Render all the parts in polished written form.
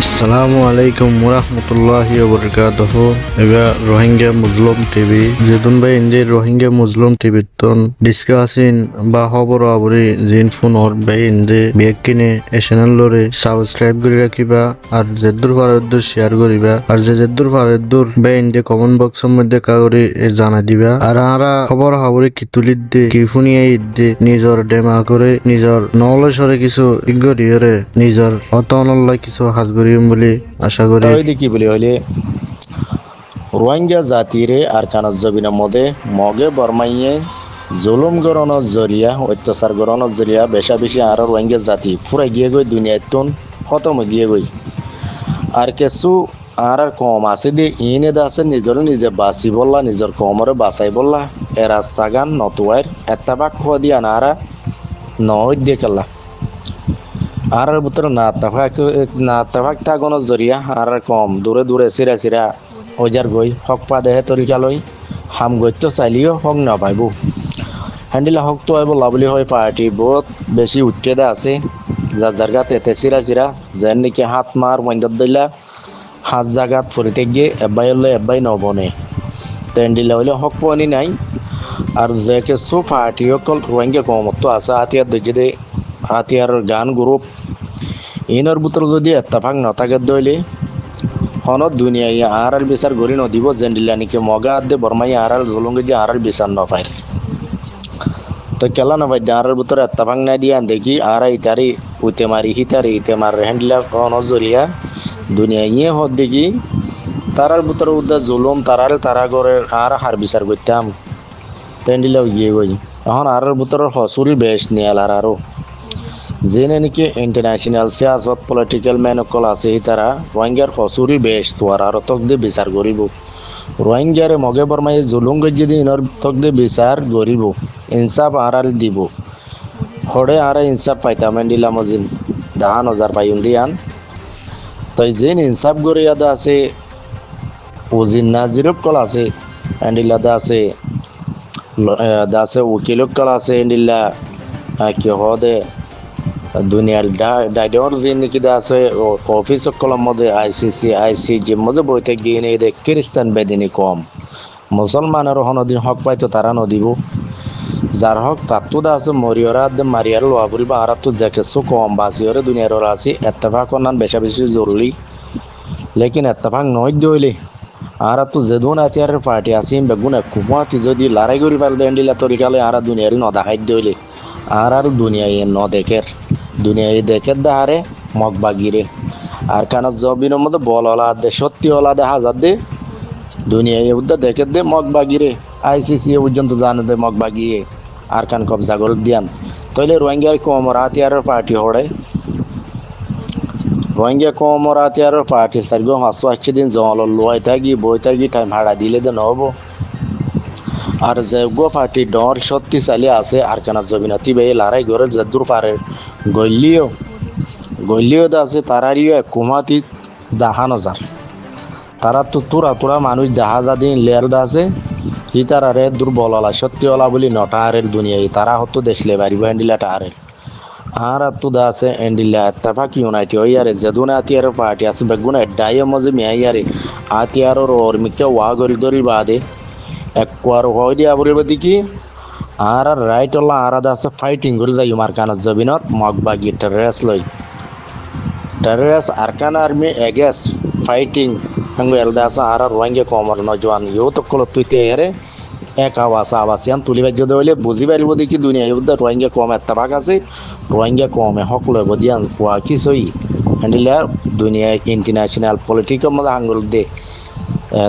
আসসালামু আলাইকুম ওরহমতুল্লাহি ওবরকাতুহ। এবার রোহিঙ্গা মুসলিম টিভি যেতুন ভাই ইন্ডিয়ার রোহিঙ্গা মুসলিম টিভি তন ডিসকাসিন বা খবর আবরি জিন ফোন অর ভাই ইন্দে বেগ কিনে এ চ্যানেল লরে সাবস্ক্রাইব করে রাখিবা আর যেদুর ফারেদুর শেয়ার করিবা আর যেদুর ফারেদুর ভাই ইন্দে কমেন্ট বক্সের মধ্যে কাগরে জানাই দিবা। আর আরা খবর আবরি কি তুলিদ দে কি ফুনিয়ে ইদ্দে নিজর ডেমা করে নিজর নলেজরে কিছু ইগরিয়রে নিজর অতনল্লাই কিছু হাজগরিম বলে আশা করি। কি বলি হইলে রোহিঙ্গা জাতিরে আর কানার জবিনের মধ্যে মগে বর্মাইয়ে জুলুম গরণের জরিয়া অত্যাচার গরণের জরিয়া বেশা বেশি আর রোহিঙ্গা জাতি পুরা গিয়ে গই দুনিয়ায় তুন খতম গিয়ে গই আর কিছু আর কম আছে দিয়ে ইনে আছে নিজর নিজে বাঁচি বললা নিজের কমরে বাঁচাই বললা এ রাস্তা গান নতুয়ার এত্তাবাক খোয়া দিয়া নারা নয় দিয়ে খেলা আর ভিতরে না তাফাক থাকনের জরিয়া আর কম দূরে দূরে চিরা চিরা ওজার গই হক পা দেহে তরিকা লই হাম গইতো চাইলিও হক না পাইব হ্যান্ডিলা হক তো আইব লাভলি হয় পার্টি বহুত বেশি উঠতে আছে যার জায়গা তেতে চিরা চিরা যেন নাকি হাত মার মন্দির দিলা হাত জায়গাত ফরিতে গিয়ে এবাই হলে এবাই নবনে তেন্ডিলা হইলে হক পানি নাই আর যে কিছু পার্টি অকল রোহিঙ্গা কমতো আছে হাতিয়ার দে হাতিয়ার গান গ্রুপ ইনর ভিতরে যদি এত্তাফাক নথাকে দইলে হনত দুনিয়ায় আড়াল বিচার গড়ি নদিব জেন্ডিলা নাকি মগা আদে বর্মাই আড়াল জলঙ্গে যে আড়াল বিচার নপায় তো কেলা নপাই আড়াল ভিতরে এত্তাফাক নাই দিয়া দেখি আর ইতারি উইতে মারি ইতে মার হ্যান্ডিলা হনত জলিয়া দুনিয়ায় হত দেখি তারার ভিতরে উদ্দা জুলুম তারা করে আর হার বিচার করতাম তেন্ডিলা গিয়ে গই এখন আর ভিতরে হসুরি বেশ নিয়াল আরো যেনে নাকি ইন্টারন্যাশনাল সিয়াসত পলিটিক্যাল ম্যান অকল আছে তারা রোহিঙ্গার হসুরি বেশ তোয়ার আর তক দিয়ে বিচার করিব রোহিঙ্গারে মগে বর্মাই জুলুম যদি ইনর তক দিয়ে বিচার করিব ইনসাফ আড়াল দিব হরে আর ইনসাফ পাইতাম দিলাম জিন 10,000 পাইন দিয়ান তাই যেন ইনসাফ করে ইয়াদা আছে ওজিন নাজিরক কল আছে এন্ডিলাদা আছে দাসে উকিলক কল আছে এন্ডিলা কি হদে দুনিয়ার ডাইডর যে নাকি আছে অফিস কলম মধ্যে আইসিসি মধ্যে বইতে গিয়ে নিয়ে দে খ্রিস্টান বেদিনী কম মুসলমানের হনদিন হক পাইতো তারা নদিব যার হক তাত্তু দা আছে মরিয়রা মারিয়ার লোয়া বলবা আর তো দেখেছো কম বাসিওরে দুনিয়ার আছে এত্তেফাক নান বেশা বেশি জরুরি লেকিন এত্তেফাক নয় দইলে আর তো যেদুন আতিয়ারের পার্টি আছে বেগুন কুমাতি যদি লড়াই করি পারলে এন্ডিলা তরিকালে আর দুনিয়ার ন দেখাই দইলে আর দুনিয়ায় ন দেখের দুনিয়ায় দেখে দাহারে মগ বাগিরে আর কান জবিনের মধ্যে বল ওলা দে সত্যি ওলা দে হাজার দে দুনিয়ায় উদ্দা দেখে দে মগ বাগিরে আইসিসি পর্যন্ত জানে দে মগ বাগিয়ে আর কান কবজা করে দিয়ান তাইলে রোহিঙ্গার কমর হাতিয়ারের পার্টি হড়ে রোহিঙ্গা কমর হাতিয়ারের পার্টি সার্গো 580 দিন জল লোয়াই থাকি বই থাকি টাইম ভাড়া দিলে দে নহব আর যে গো পার্টি ডর সত্যি চালি আছে আর কেন জবিনাতি বে লড়াই করে যদুর পারে গল্লিও আছে তারারিও কুমাতি 10,000 তারা তো তোরা মানুষ 10,000 দিন লেয়ার আছে হি তারারে দুর্বললা সত্যিওয়ালা বলি নটারের দুনিয়ায় তারা হতো দেশলে বাড়িব এন্ডিলা টারের আর তো আছে এন্ডিলা এত্তাফাক ইউনাইটেড ইয়ারে যদুনা আতিয়ার পার্টি আছে বেগুনা ডাইও মজে মিয়াইয়ারে আতিয়ারর ওর মিকে ওয়াগল দরি বাদে একবার হয় দিয়া বলবে দেখি আর রাইট ওলা আর আছে ফাইটিং করে যাই মার কানার জবিনত মগবাগি টেররিস্ট আরকান আর্মি এগেস ফাইটিং হঙ্গ এলদা আছে আর রোহিঙ্গা কমর নজওয়ান ইউ তো কল তুইতে এরে এক আবাসিয়ান তুলিবা যদি হইলে বুঝি পারিব দেখি দুনিয়া ইউদা রোহিঙ্গা কম এত্তাবাক আছে রোহিঙ্গা কমে হক লইব দিয়ান কোয়া কি সই হ্যান্ডিলা দুনিয়া ইন্টারন্যাশনাল পলিটিক্যাল মধ্যে আঙ্গুল দে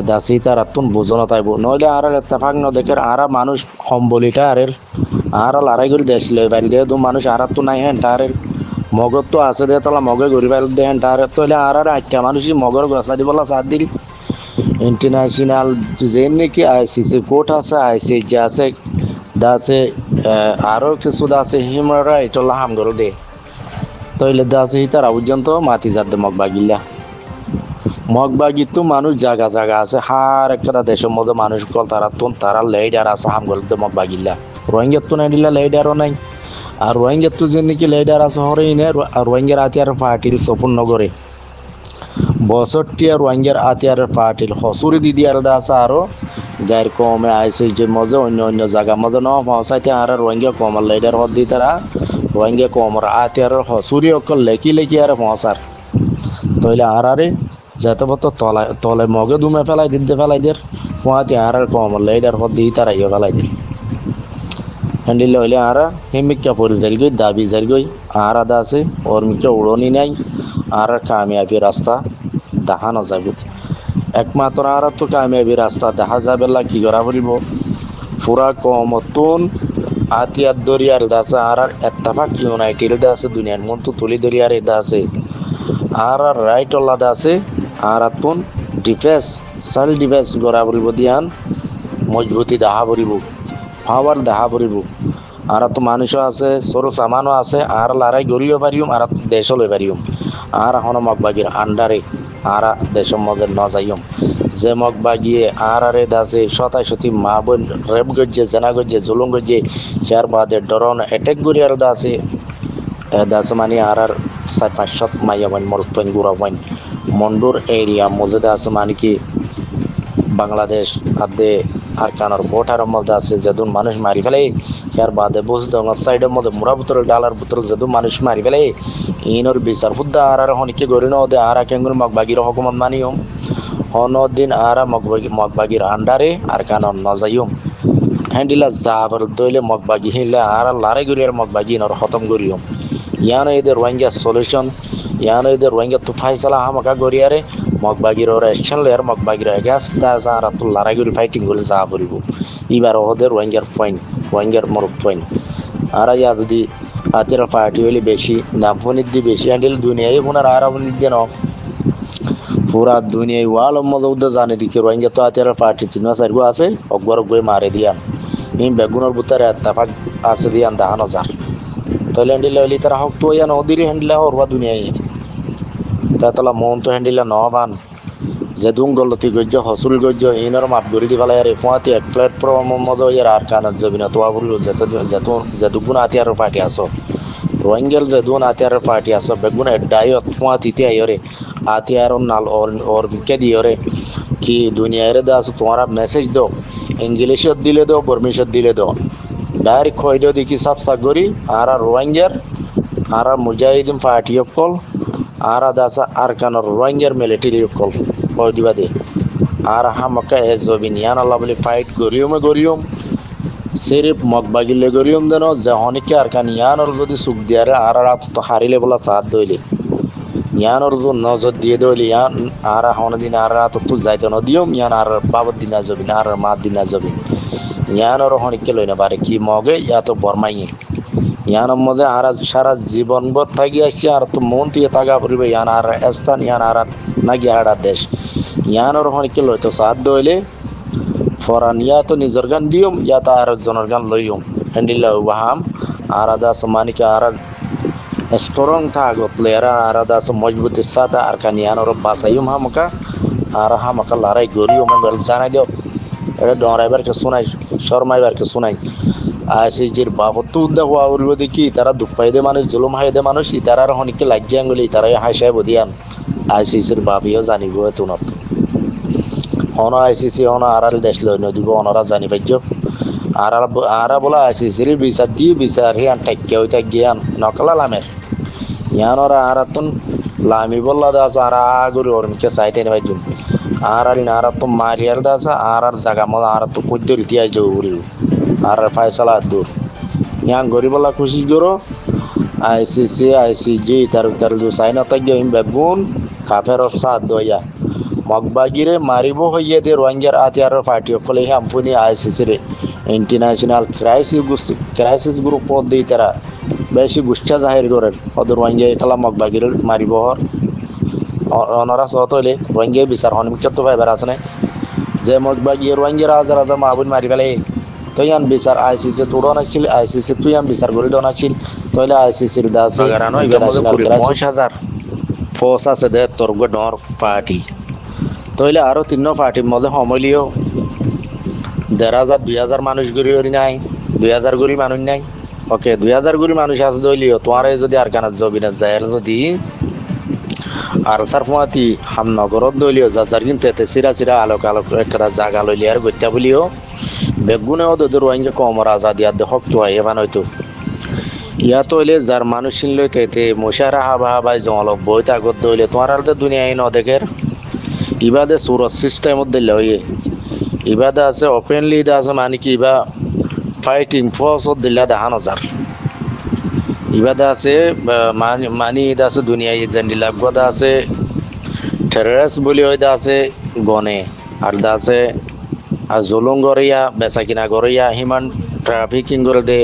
দাসি তার আত্মন বোঝানো তাইব নইলে আর এত্তাফাক ন দেখে আর মানুষ সম্বলিটা আর লড়াই করে দেশ লই বাড়ি দে দু মানুষ আর তো নাই হ্যাঁ তারের মগর তো আছে দে তোলা মগে ঘুরি বাইল দে হ্যাঁ তার তাহলে আর 8টা মানুষই মগর গছা দিবলা সাথ দিল ইন্টারন্যাশনাল যে নাকি আইসিসি কোর্ট আছে আইসিসি আছে দাসে আরও কিছু দাসে হিউম্যান রাইট ওলা হাম করে দে তাইলে দাসে তারা পর্যন্ত মাতি যাত দে মগবাগি তো মানুষ জায়গা আছে হার একটা দেশের মধ্যে মানুষ কল তারা লেডার আছে হাম গল তো মগবাগিল্লা রোহিঙ্গার তো নাই দিলা লেডারও নাই আর রোহিঙ্গার তো যে নাকি লেডার আছে হরে ইনে আর রোহিঙ্গার আতিয়ার পার্টির সপন নগরে বছরটিয়া রোহিঙ্গার আতিয়ারের পার্টির হসুরি দিদি আর আছে আরো গায়ের কমে আইসে যে মজা অন্য অন্য জায়গা মধ্যে ন পৌঁছাইতে আর রোহিঙ্গা কমার লাইডার হদ দি তারা রোহিঙ্গা কমর আতিয়ারের হসুরি অকল লেখি লেখি আর পৌঁছার তইলে আর আরে যত বত তলায় তলে মগে দুমে ফেলাই দিতে ফেলাই দের ফুয়াতে আর কমর লাইডার হদ দি তারা ইয়ে ফেলাই দিল হ্যান্ডিল হইলে আরা হিমিকা পরি যাই গই দাবি যাই গই আর আদা আছে ওর মিকে উড়নি নাই আর কামিয়াবি রাস্তা দেখানো যাবে একমাত্র আর তো কামিয়াবি রাস্তা দেখা যাবে কি করা বলিব পুরা কমতন আতিয়ার দরিয়ার দাসে আর এত্তাফাক ইউনাইটেড আছে দুনিয়ার মতো তুলি দরিয়ার এটা আছে আর রাইট আল্লাহ আছে আর তুন ডিফেন্স সেলফ ডিফেন্স করা বলিব দিয়ান মজবুতি দেখা বলিব পাওয়ার দেখা পড়িব আর তো মানুষও আছে সরু সামানও আছে আর লড়াই গড়িও পারিম আর দেশও লই পারিম আর এখন মগবাগির আন্ডারে আর দেশের মধ্যে ন যাইম যে মগবাগিয়ে আর আরে দাসে শতাই শতি মা বোন রেপ গজ্জে জেনা গজ্জে জুলুম গজ্জে চার বাদে ডরন অ্যাটেক করি আর দাসে দাস মানে আর 4-5 মাইয়া বন মরতন গুড়া বন মন্ডুর এরিয়া মধ্যে দাস মানে কি বাংলাদেশ আদে আর কানার বোটার মধ্যে আছে যেদুন মানুষ মারি ফেলে ইয়ার বাদে বুঝ দং সাইডের মধ্যে মুরা বোতল ডালার বোতল যেদুন মানুষ মারি ফেলে ইনর বিচার হুদ্দা আর হনিকে গরি ন দে আর কেঙ্গুর মগবাগির হকুমত মানিয়ম হন দিন আর মগবাগির আন্ডারে আর কানন ন যাইম হ্যান্ডিলা জাবর দইলে মগবাগি হিলে আর লারে গরিয়ার মগবাগি নর খতম গরিয়ম ইয়ানো এদের রোহিঙ্গা সলিউশন ইয়ানো এদের রোহিঙ্গা তো ফাইসালা হামাকা গরিয়ারে মগবাগির ওরা অ্যাকশন লেয়ার মগবাগির এগেন্স্ট তা যারা তো লারাগুলি ফাইটিং করে যা পড়িব এবার ওদের রোহিঙ্গার পয়েন্ট রোহিঙ্গার মরক পয়েন্ট আর ইয়া যদি আতের পার্টি হইলে বেশি নামফনির দিয়ে বেশি হ্যান্ডেল দুনিয়ায় পুনার আর আপনির দিয়ে ন পুরা দুনিয়ায় ওয়াল মধ্যে জানে দিকে রোহিঙ্গা তো আতের পার্টি 3-4 গো আছে অকবর গই মারে দিয়ান এই বেগুনের ভিতরে এত্তাফাক আছে দিয়ান দেখানো যার তাহলে হ্যান্ডেল হইলে তারা হক তো ইয়া নদীরে হ্যান্ডেল হরবা দুনিয়ায় তাতলা মন তো হ্যান্ডিলা ন বান যে দুং গলতি গজ্জ হসুল গজ্জ ইনর মাপ গরি দি ফেলাই আর ফুয়াতি এক প্ল্যাটফর্ম মধ্যে ইয়ার আর কানার জবিনা তো আবুল যেদুগুণ আতিয়ার পার্টি আসো রোহিঙ্গেল যেদুন আতিয়ার পার্টি আসো বেগুন ডাইয়ত ফুয়াতিতে আইরে আতিয়ার নাল ওর মিকে দিয়রে কি দুনিয়ারে দাস তোমারা মেসেজ দো ইংলিশত দিলে দো বর্মিশত দিলে দো ডাইরেক্ট কই দিও দেখি সাফ সাগরি আর রোহিঙ্গার আর মুজাহিদিন পার্টি কল আর দাসা আর কানর রোহিঙ্গার মিলিটারি কল কই দিবা দে আর হামকা এজবিন ইয়ান আল্লাহ বলে ফাইট গরিয়ম সিরিফ মগবাগিলে গরিয়ম দেন যে হনিকে আর কান ইয়ানর যদি সুখ দিয়ারে আর রাত তো হারিলে বলা সাথ দইলে ইয়ানর যদি নজর দিয়ে দইলে ইয়ান আর হন দিন আর রাত তো যাইতে ন দিয়ম ইয়ান আর বাবদ দিনা যাবিন আর মা দিনা যাবিন ইয়ানর হনিকে লইনা পারে কি মগে ইয়া তো বরমাইয়ে ইয়ানোর মধ্যে আর সারা জীবন ভর থাকি আসছে আর তো মন দিয়ে থাকা পড়বে ইয়ান আর স্থান ইয়ান আর নাকি আর দেশ ইয়ানোর হনিকে লইতো সাধ্য হইলে ফরান ইয়া তো নিজের গান দিয়ম ইয়া তো আর জনের গান লইম হ্যান্ডিল বাহাম আর দাস মানিকে আর স্ট্রং থাকত লেরা আর দাস মজবুতির সাথে আর কান ইয়ানোর বাসাইম হামকা আর হামকা লড়াই গরিও মানে জানাই দিও এটা ডরাইবারকে শোনাই শর্মাইবারকে শোনাই আইসিজির বাবদ দেখো আউরিব দেখি তারা দুঃখ পাই দে মানুষ জুলুম হাই দে মানুষ ইতারার হনিকে লাজ্জা আঙ্গুলি তারাই হাসাই বদিয়ান আইসিসির বাবিও জানিব তুনত হন আইসিসি হন আড়াল দেশ লই নদীব অনরা জানি পাইজ আর বলা আইসিসির বিচার দিয়ে বিচার হিয়ান ঠাক্কে হইতা গিয়ান নকলা লামের ইয়ানরা আরাতুন লামি বললা দাস আর আগুরি ওরমিকে সাইটে নে পাইজুম আর তো মারিয়ার দাস আর জায়গা মত আর তো কুদ্দুর তিয়াই যাও উড়িব আর ফাইসালা দূর ইয়াং গরিবলা খুশি করো আইসিজি তার দু সাইন তাগিয়ে বেগুন কাফের সাথ দয়া মগবাগিরে মারিব হইয়ে দে রোহিঙ্গার আতিয়ার পার্টি কলে হামপুনি আইসিসি রে ইন্টারন্যাশনাল ক্রাইসিস গ্রুপ পদ দিয়ে তারা বেশি গুষ্ঠা জাহির করেন ওদের রোহিঙ্গা একালা মগবাগিরে মারিব হর অনরা সত হইলে রোহিঙ্গা বিচার হনমিক তো ভাইবার আছে না যে মগবাগিয়ে রোহিঙ্গার হাজার হাজার মাহবুন মারি ফেলে তুই আন বিচার আইসিসি তোড়ো নাছিল আইসিসি তুই আন বিচার করে নাছিল তইলে আইসিসির দাস 50,000 ফোর্স আছে দে তোর ডর পার্টি তইলে আরো 3 পার্টির মধ্যে সমলিও 1,500 2,000 মানুষ গড়ি নাই 2,000 গড়ি মানুষ নাই ওকে 2,000 গড়ি মানুষ আছে দইলিও তোমারে যদি আর কানা জবিনা যায় যদি আর সারফাতি হামনগরত দলীয় যার কিন্তু এতে সিরা সিরা আলোক আলোক একটা জায়গা লইলি আর গত্যা বলিও বেগুনে ওদের রোহিঙ্গা কমর আজাদি আর হক তো এবার হয়তো ইয়াত হইলে যার মানুষ লইতে এতে মশারা হাবা হাবাই জলক বইতে আগত দইলে তোমার আর দুনিয়ায় নদেকের ইবাদে সুরত সিস্টেমত দিলে হইয়ে ইবাদে আছে ওপেনলি আছে মানে কি ইবা ফাইটিং ফোর্সত দিলে দেখানো যার ইবাদে আছে মানি ইদা আছে দুনিয়ায় জেন্ডিলা গদা আছে টেররিস্ট বলি হইদা আছে গনে আর দা আছে আর জুলুম গরিয়া বেচা কিনা গরিয়া হিমান ট্রাফিকিং করে দে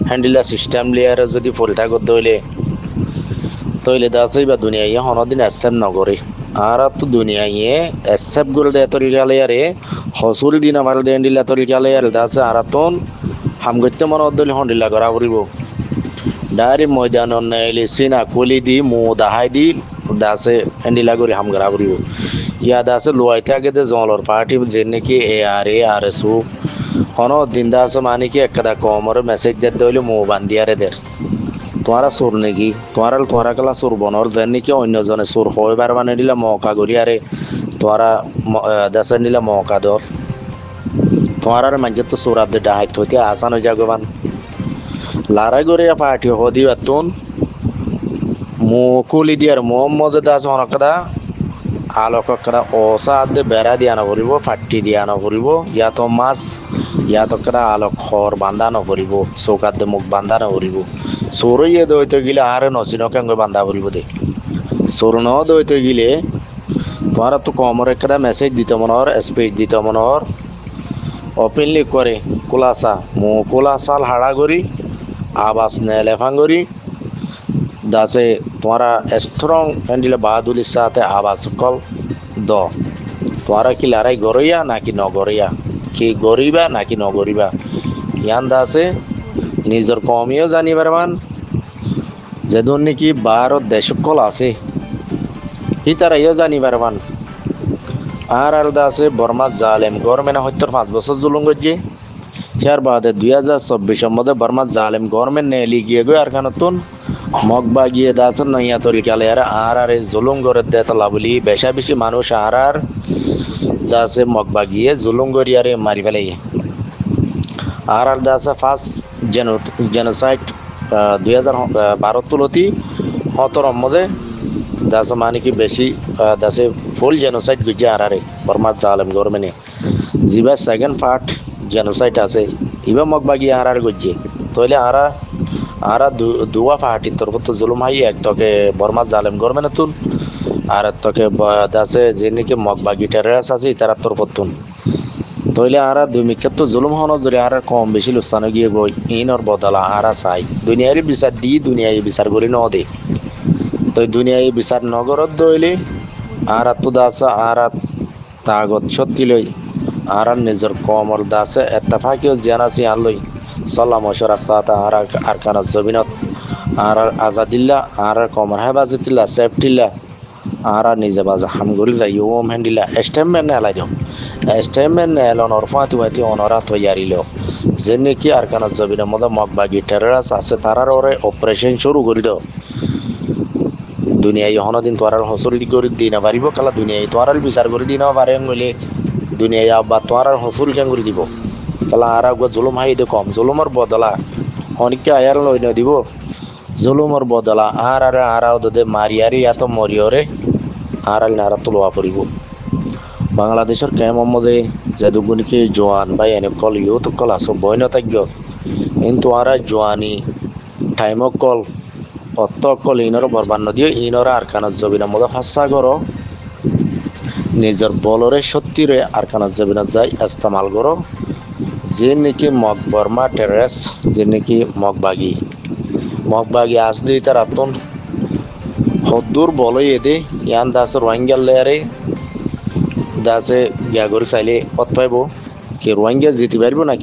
হ্যান্ডিলা সিস্টেম লিয়ার যদি ফুলটা করতে হইলে তৈলে দা আছে বা দুনিয়ায় হনদিন অ্যাকসেপ্ট নগরে আর তো দুনিয়ায় অ্যাকসেপ্ট করে দে তরিকা লিয়ারে হসুল দিন আমার হ্যান্ডিলা তরিকা লিয়ার দা আছে আর তন হামগত্যে মনে অদলি হন্ডিলা করা পড়িব ডাইরি ময়দান নাইলে সিনা কলি দি মো দাহাই দি দাসে হ্যান্ডিলা করে হাম করা পড়িব ইয়া দাসে লোয়াইতে আগে যে জলর পার্টি যে নাকি আর এস হন দিন দাস মানে কি একটা কমর মেসেজ দিতে হইলে মো বান্দিয়ারে দের তোমারা সুর নাকি তোমারা কালা সুর বনর যেন নাকি অন্যজনে সুর হইবার মানে দিলা মৌকা করি আরে তোমারা দাসে নিলা মৌকা দর তোমার মাঝে তো সুরাত ডাহাইত হইতে আসান হয়ে যাগবান লারাই করে পার্টি হদি বাতুন মুকুলি দিয়ার মোহাম্মদ দাস অনকদা আলোককরা ওসাদ বেড়া দিয়া নকরিব ফাটি দিয়া নকরিব ইয়া তো মাছ ইয়া তো করা আলোক খর বান্ধা নকরিব চৌকাত মুখ বান্ধা নকরিব চোরইয়ে দইতে গিলে আর নচিনকে বান্ধা করিব দে চোর ন দইতে গিলে তোমার তো কমর একটা মেসেজ দিতে মনোহর স্পিচ দিতে মনোহর ওপেনলি করে কুলাসা কুলাসাল হাড়া করি আবাস নেলেফাং করি দাসে তোমারা স্ট্রং হ্যান্ডিলে বাহাদুলির সাথে আবাস কল দ তোমারা কি লড়াই গড়ইয়া নাকি নগরিয়া কি গরিবা নাকি নগরিবা ইয়ান দাসে নিজের কমিও জানিবার মান যেদিন নাকি ভারত দেশকল আছে ই তারাইও জানিবার মান আর দাসে বর্মা জালেম গভর্নমেন্ট হত্যার 5 বছর জুলুম করছে ইয়ার বাদে 2024 মধ্যে বর্মা জালেম গভর্নমেন্ট নেলি গিয়ে গো আর কানতুন মগবা গিয়ে দাসন নইয়া তরিকালে আর জুলুম করে দে তলা বলি বেশি মানুষ আর দাসে মগবা গিয়ে জুলুম করি আরে মারি ফেলে আর দাসে ফার্স্ট জেনোসাইড 2012 তুলতি 17 মধ্যে দাস মানে কি বেশি দাসে ফুল জেনোসাইড গুজে আর বর্মা জালেম গভর্নমেন্টে জিবা সেকেন্ড পার্ট জেনোসাইড আছে ইবা মগবা গিয়ে আর গুজে তইলে আর দুয়া পার্টির তরফ তো জুলুম হাই এক তোকে বর্মা জালেম গভর্নমেন্ট তুন আর তোকে দাসে যে নাকি মগবাগি টেররিস্ট আছে তারা তরফ তুন তইলে আর দুই মিক্ষেত তো জুলুম হন যদি আর কম বেশি লুসানো গিয়ে গই ইনর বদলা আর চাই দুনিয়ারই বিচার দি দুনিয়ায় বিচার করি ন দে তো দুনিয়ায় বিচার নগরত দইলে আর তো দাস আর তাগত সত্যি লই আর নিজের কমর দাসে এত্তাফাকিও জানাসি আর লই সাল্লাম মশরা সাতা আর কানা জবিনত আর আজাদিল্লা আর কমর হেফাজতিল্লা সেফটিল্লা আর নিজে বাজা হামগুল যাই ওম হ্যান্ডিল্লা স্টেটমেন্ট এলাই দিও স্টেটমেন্ট এলন অরফাতি ওয়াতি অনরা তৈয়ারিল যে নাকি আর কানা জবিনের মধ্যে মগবাগি টেররিস্ট আছে তারার ওরে অপারেশন শুরু করে দাও দুনিয়ায় হনদিন তোরার হসল করে দিনা পারিব কালা দুনিয়ায় তোরাল বিচার করে দিনা পারে বলে দুনিয়ায় আব্বা তোরার হসল কেন করে দিব তাহলে আর জুলুম হাই দে কম জুলুমর বদলা অনেককে আয়ার লই ন দিব জুলুমর বদলা আর ওদের মারিয়ারি এত মরিয়রে আর নারা তোলা পড়িব বাংলাদেশের কেমমদে যেদুগুনিকে জোয়ান বা এনে কল ইউথ কল আস বইন থাকব কিন্তু আর জোয়ানি টাইম কল অত কল ইনর বরবান নদীয় ইনর আর কানাত জবিনের মধ্যে হসা করো নিজের বলরে সত্যিরে আর কানাত জবিনত যাই ইস্তেমাল করো যে নাকি বর্মা টেররিস্ট যে নাকি মগবাগি আসলে তার আতন হদ্দুর বলই এদে ইয়ান দাস রোহিঙ্গা লেয়ারে দাসে গিয়া করে চাইলে পথ পাইব কি রোহিঙ্গা জিতে পারবো নাকি